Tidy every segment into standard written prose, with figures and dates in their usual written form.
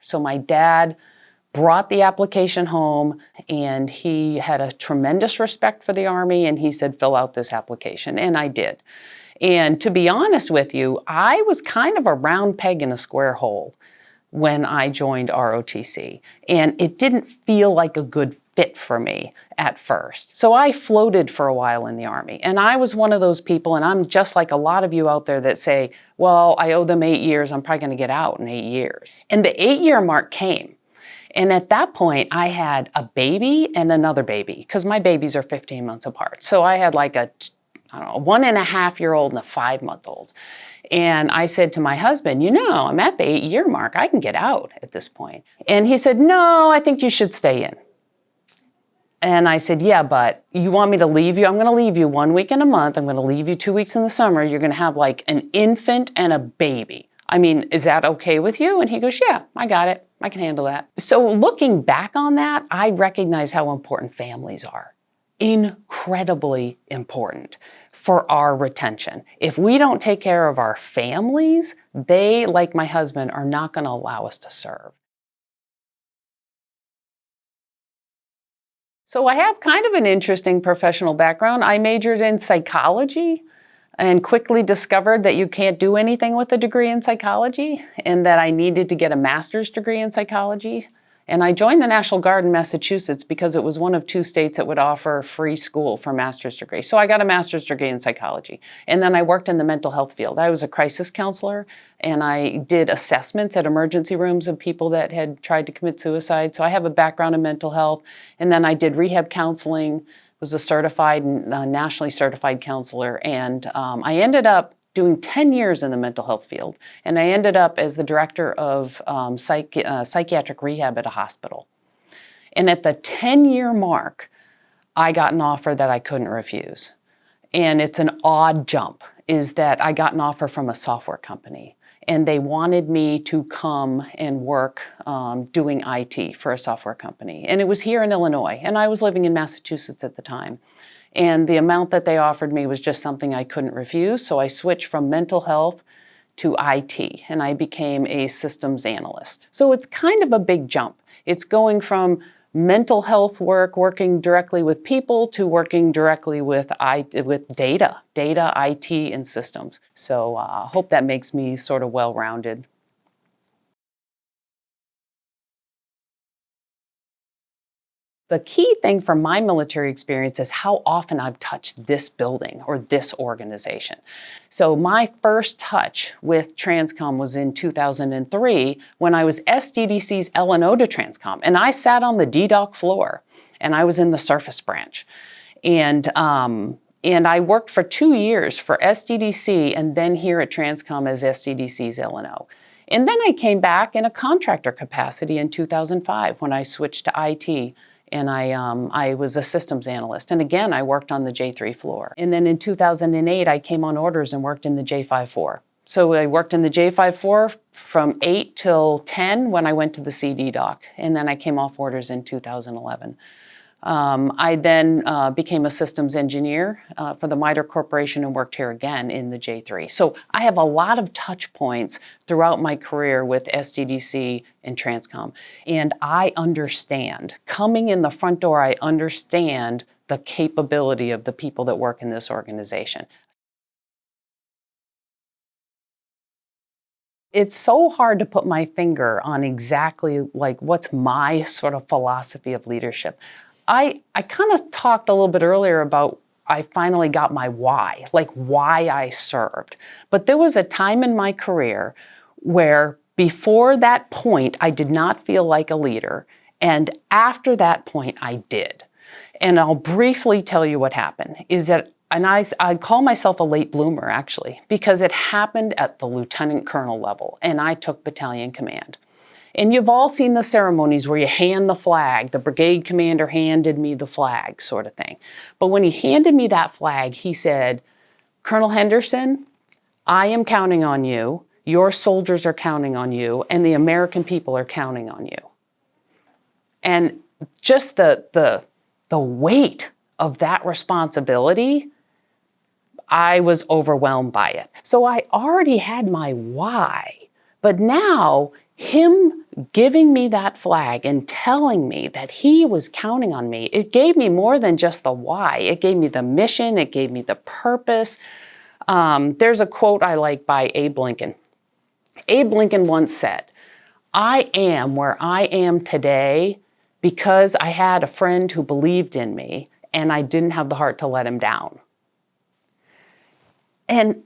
So my dad brought the application home, and he had a tremendous respect for the Army, and he said, fill out this application, and I did. And to be honest with you, I was kind of a round peg in a square hole when I joined ROTC, and it didn't feel like a good fit for me at first. So I floated for a while in the Army, and I was one of those people, and I'm just like a lot of you out there that say, well, I owe them 8 years, I'm probably gonna get out in 8 years. And the 8-year mark came. And at that point, I had a baby and another baby, because my babies are 15 months apart. So I had like a 1.5-year-old and a 5-month-old. And I said to my husband, you know, I'm at the 8-year mark. I can get out at this point. And he said, no, I think you should stay in. And I said, yeah, but you want me to leave you? I'm going to leave you 1 week in a month. I'm going to leave you 2 weeks in the summer. You're going to have like an infant and a baby. I mean, is that okay with you? And he goes, yeah, I got it. I can handle that. So looking back on that, I recognize how important families are. Incredibly important for our retention. If we don't take care of our families, they, like my husband, are not going to allow us to serve. So I have kind of an interesting professional background. I majored in psychology and quickly discovered that you can't do anything with a degree in psychology, and that I needed to get a master's degree in psychology. And I joined the National Guard in Massachusetts because it was one of 2 states that would offer free school for a master's degree. So I got a master's degree in psychology. And then I worked in the mental health field. I was a crisis counselor, and I did assessments at emergency rooms of people that had tried to commit suicide. So I have a background in mental health. And then I did rehab counseling, was a certified, nationally certified counselor. And I ended up doing 10 years in the mental health field. And I ended up as the director of psychiatric rehab at a hospital. And at the 10-year mark, I got an offer that I couldn't refuse. And it's an odd jump, is that I got an offer from a software company. And they wanted me to come and work doing IT for a software company. And it was here in Illinois. And I was living in Massachusetts at the time. And the amount that they offered me was just something I couldn't refuse. So I switched from mental health to IT, and I became a systems analyst. So it's kind of a big jump. It's going from mental health work, working directly with people, to working directly with data, IT, and systems. So I hope that makes me sort of well-rounded. The key thing from my military experience is how often I've touched this building or this organization. So my first touch with TRANSCOM was in 2003 when I was SDDC's L&O to TRANSCOM, and I sat on the DDoC floor, and I was in the surface branch. And I worked for 2 years for SDDC and then here at TRANSCOM as SDDC's L&O. And then I came back in a contractor capacity in 2005 when I switched to IT. And I was a systems analyst. And again, I worked on the J3 floor. And then in 2008, I came on orders and worked in the J54. So I worked in the J54 from 8 till 10 when I went to the CD dock. And then I came off orders in 2011. I then became a systems engineer for the MITRE Corporation and worked here again in the J3. So I have a lot of touch points throughout my career with SDDC and TRANSCOM. And I understand, coming in the front door, I understand the capability of the people that work in this organization. It's so hard to put my finger on exactly like what's my sort of philosophy of leadership. I kind of talked a little bit earlier about I finally got my why, like why I served. But there was a time in my career where before that point, I did not feel like a leader. And after that point, I did. And I'll briefly tell you what happened, is that, and I call myself a late bloomer actually, because it happened at the lieutenant colonel level and I took battalion command. And you've all seen the ceremonies where you hand the flag. The brigade commander handed me the flag, sort of thing. But when he handed me that flag, he said, Colonel Henderson, I am counting on you. Your soldiers are counting on you, and the American people are counting on you. And just the weight of that responsibility, I was overwhelmed by it. So I already had my why, but now him giving me that flag and telling me that he was counting on me, it gave me more than just the why. It gave me the mission. It gave me the purpose. There's a quote I like by Abe Lincoln. Abe Lincoln once said, "I am where I am today because I had a friend who believed in me and I didn't have the heart to let him down." And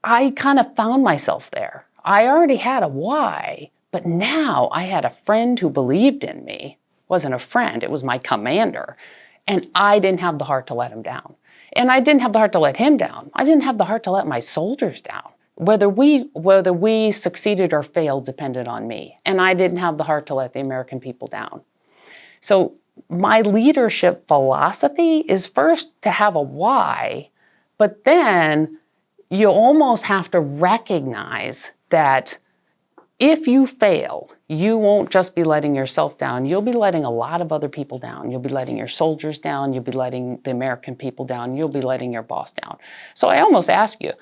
I kind of found myself there. I already had a why, but now I had a friend who believed in me. It wasn't a friend, it was my commander. And I didn't have the heart to let him down. And I didn't have the heart to let him down. I didn't have the heart to let my soldiers down. Whether we succeeded or failed depended on me. And I didn't have the heart to let the American people down. So my leadership philosophy is first to have a why, but then you almost have to recognize that if you fail, you won't just be letting yourself down. You'll be letting a lot of other people down. You'll be letting your soldiers down. You'll be letting the American people down. You'll be letting your boss down. So I almost ask you,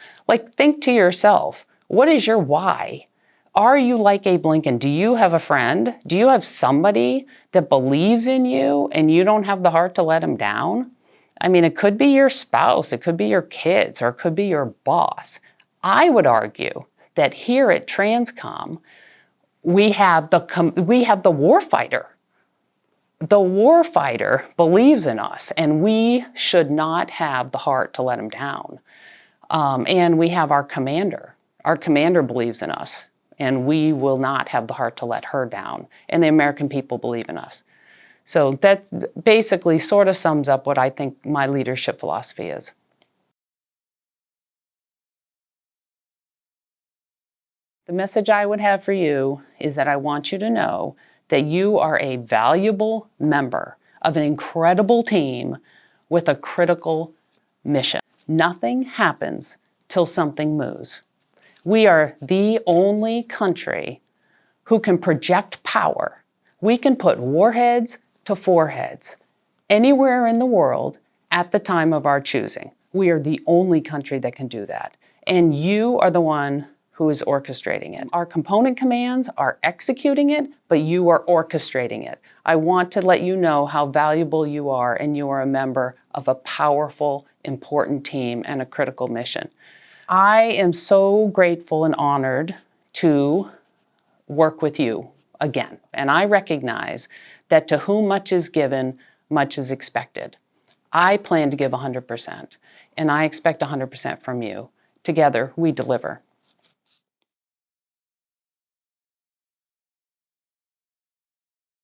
think to yourself, what is your why? Are you like Abe Lincoln? Do you have a friend? Do you have somebody that believes in you and you don't have the heart to let them down? I mean, it could be your spouse, it could be your kids, or it could be your boss. I would argue that here at TRANSCOM, we have the warfighter. The warfighter believes in us, and we should not have the heart to let him down. And we have our commander. Our commander believes in us, and we will not have the heart to let her down. And the American people believe in us. So that basically sort of sums up what I think my leadership philosophy is. The message I would have for you is that I want you to know that you are a valuable member of an incredible team with a critical mission. Nothing happens till something moves. We are the only country who can project power. We can put warheads to foreheads anywhere in the world at the time of our choosing. We are the only country that can do that. And you are the one who is orchestrating it. Our component commands are executing it, but you are orchestrating it. I want to let you know how valuable you are, and you are a member of a powerful, important team and a critical mission. I am so grateful and honored to work with you again. And I recognize that to whom much is given, much is expected. I plan to give 100%, and I expect 100% from you. Together, we deliver.